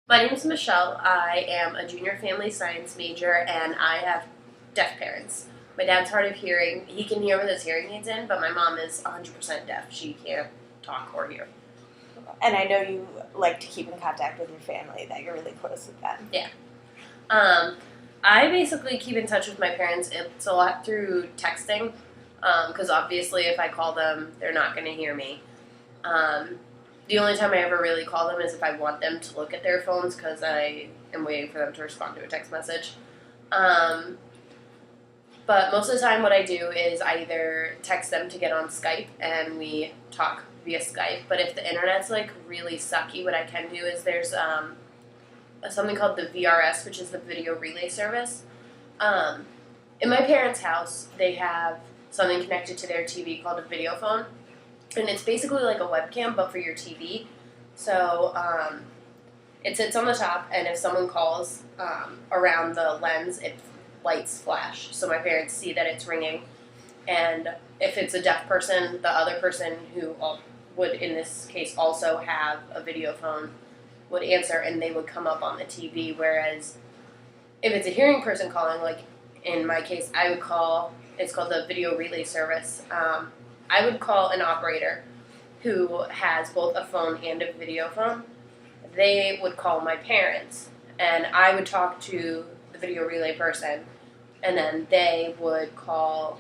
My name's Michelle. I am a junior family science major, and I have deaf parents. My dad's hard of hearing. He can hear with his hearing aids in, but my mom is 100% deaf. She can't talk or hear. And I know you like to keep in contact with your family, that you're really close with them. Yeah. I basically keep in touch with my parents. It's a lot through texting, because obviously if I call them, they're not going to hear me. The only time I ever really call them is if I want them to look at their phones, because I am waiting for them to respond to a text message. But most of the time what I do is I either text them to get on Skype and we talk via Skype. But if the internet's like really sucky, what I can do is there's something called the VRS, which is the video relay service. In my parents' house, they have something connected to their TV called a video phone. And it's basically like a webcam, but for your TV. So it sits on the top, and if someone calls around the lens, lights flash. So my parents see that it's ringing. And if it's a deaf person, the other person who would, in this case, also have a video phone would answer, and they would come up on the TV. Whereas if it's a hearing person calling, like in my case, I would call, it's called the video relay service. I would call an operator who has both a phone and a video phone. They would call my parents, and I would talk to the video relay person, and then they would call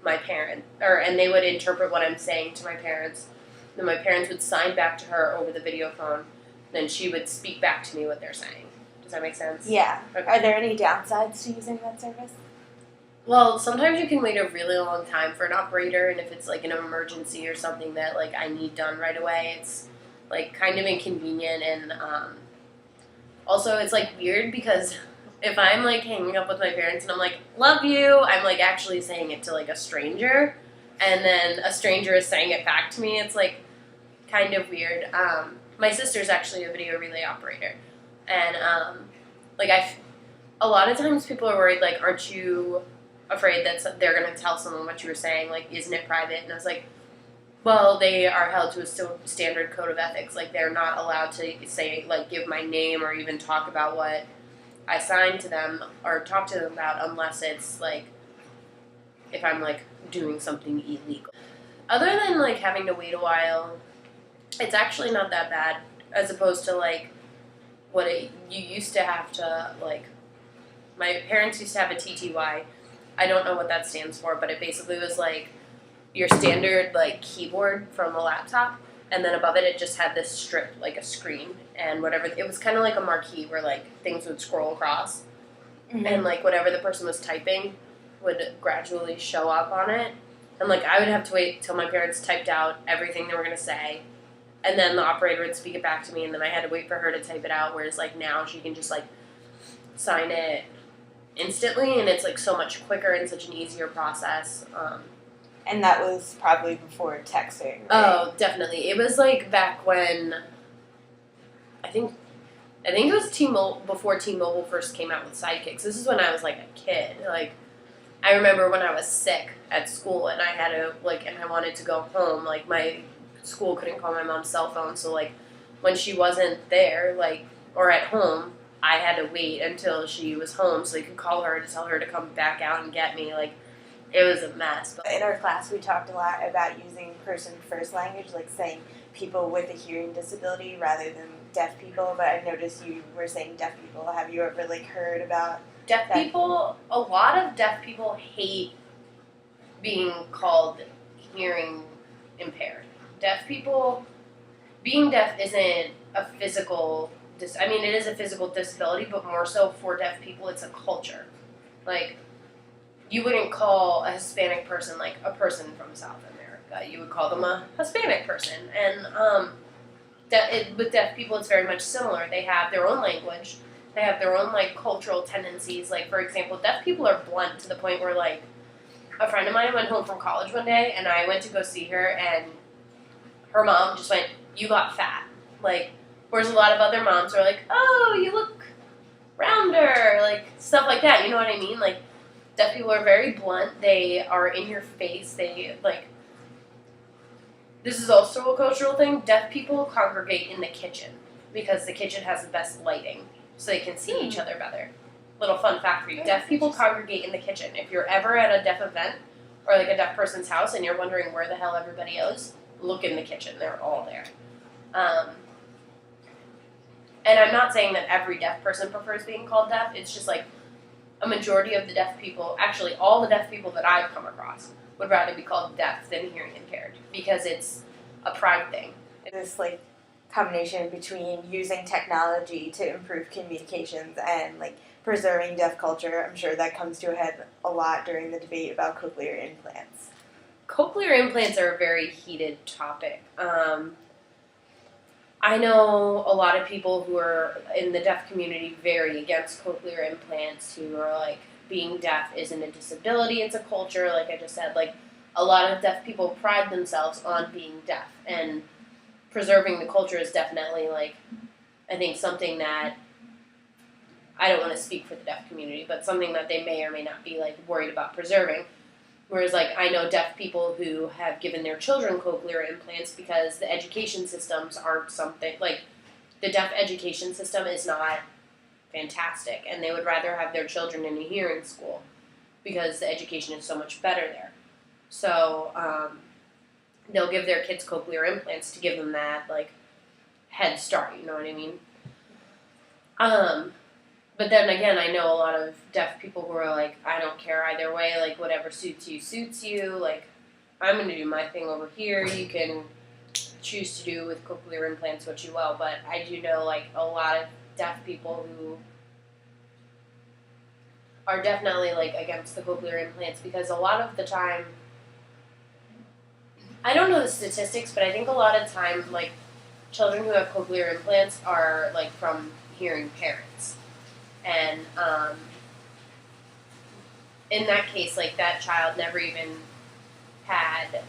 my parent, and they would interpret what I'm saying to my parents. Then my parents would sign back to her over the video phone. Then she would speak back to me what they're saying. Does that make sense? Yeah. Okay. Are there any downsides to using that service? Well, sometimes you can wait a really long time for an operator, and if it's like an emergency or something that like I need done right away, it's like kind of inconvenient, and also it's like weird because if I'm like hanging up with my parents and I'm like, love you, I'm like actually saying it to like a stranger, and then a stranger is saying it back to me. It's like kind of weird. My sister's actually a video relay operator, and like a lot of times people are worried, like, aren't you afraid that they're going to tell someone what you were saying, like, isn't it private? And I was like, well, they are held to a standard code of ethics. Like, they're not allowed to say, like, give my name or even talk about what I signed to them or talk to them about unless it's, like, if I'm, like, doing something illegal. Other than, like, having to wait a while, it's actually not that bad as opposed to, like, you used to have to, like, my parents used to have a TTY. I don't know what that stands for, but it basically was like your standard like keyboard from a laptop, and then above it, it just had this strip, like a screen, and whatever. It was kind of like a marquee where like things would scroll across, and like whatever the person was typing would gradually show up on it. And like I would have to wait till my parents typed out everything they were gonna say, and then the operator would speak it back to me, and then I had to wait for her to type it out. Whereas like now she can just like sign it instantly, and it's like so much quicker and such an easier process. And that was probably before texting, right? Oh, definitely. It was like back when I think it was T-Mobile, before T-Mobile first came out with Sidekicks. This is when I was like a kid. Like I remember when I was sick at school and I had to and I wanted to go home. Like my school couldn't call my mom's cell phone, so like when she wasn't there, like or at home, I had to wait until she was home so they could call her to tell her to come back out and get me. Like, it was a mess. But in our class, we talked a lot about using person-first language, like saying people with a hearing disability rather than deaf people. But I noticed you were saying deaf people. Have you ever beard about deaf people? A lot of deaf people hate being called hearing impaired. Deaf people, being deaf isn't a physical. I mean, it is a physical disability, but more so for deaf people, it's a culture. Like, you wouldn't call a Hispanic person like a person from South America. You would call them a Hispanic person. And with deaf people, it's very much similar. They have their own language. They have their own, like, cultural tendencies. Like, for example, deaf people are blunt to the point where, like, a friend of mine went home from college one day, and I went to go see her, and her mom just went, "You got fat." Like, whereas a lot of other moms are like, "Oh, you look rounder," like, stuff like that, you know what I mean? Like, deaf people are very blunt, they are in your face, they, like, this is also a cultural thing, deaf people congregate in the kitchen. because the kitchen has the best lighting, so they can see each other better. Little fun fact for you: deaf people congregate in the kitchen. If you're ever at a deaf event or like a deaf person's house and you're wondering where the hell everybody is, look in the kitchen. They're all there. And I'm not saying that every deaf person prefers being called deaf. It's just like a majority of the deaf people, actually all the deaf people that I've come across, would rather be called deaf than hearing impaired because it's a pride thing. This like combination between using technology to improve communications and like preserving deaf culture, I'm sure that comes to a head a lot during the debate about cochlear implants. Cochlear implants are a very heated topic. I know a lot of people who are in the deaf community very against cochlear implants, who are like, being deaf isn't a disability, it's a culture, like I just said. Like, a lot of deaf people pride themselves on being deaf, and preserving the culture is definitely, like, I think something that, I don't want to speak for the deaf community, but something that they may or may not be, like, worried about preserving. Whereas, like, I know deaf people who have given their children cochlear implants because the education systems aren't something, like, the deaf education system is not fantastic, and they would rather have their children in a hearing school because the education is so much better there. So, they'll give their kids cochlear implants to give them that, like, head start, you know what I mean? But then again, I know a lot of deaf people who are like, I don't care either way, like, whatever suits you, like, I'm going to do my thing over here, you can choose to do with cochlear implants what you will, but I do know, like, a lot of deaf people who are definitely, like, against the cochlear implants because a lot of the time, I don't know the statistics, but I think a lot of time, like, children who have cochlear implants are, like, from hearing parents. And in that case, like, that child never even had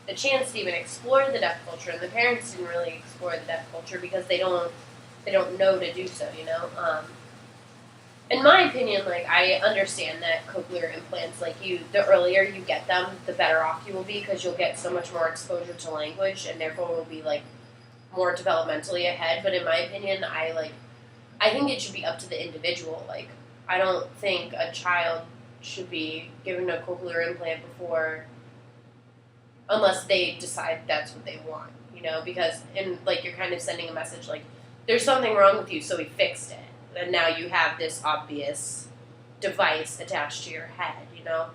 the chance to even explore the deaf culture, and the parents didn't really explore the deaf culture because they don't know to do so, you know? In my opinion, like, I understand that cochlear implants, like, the earlier you get them, the better off you will be because you'll get so much more exposure to language and therefore will be, like, more developmentally ahead. But in my opinion, I think it should be up to the individual. Like, I don't think a child should be given a cochlear implant before, unless they decide that's what they want, you know? Because, like, you're kind of sending a message, like, there's something wrong with you, so we fixed it. And now you have this obvious device attached to your head, you know?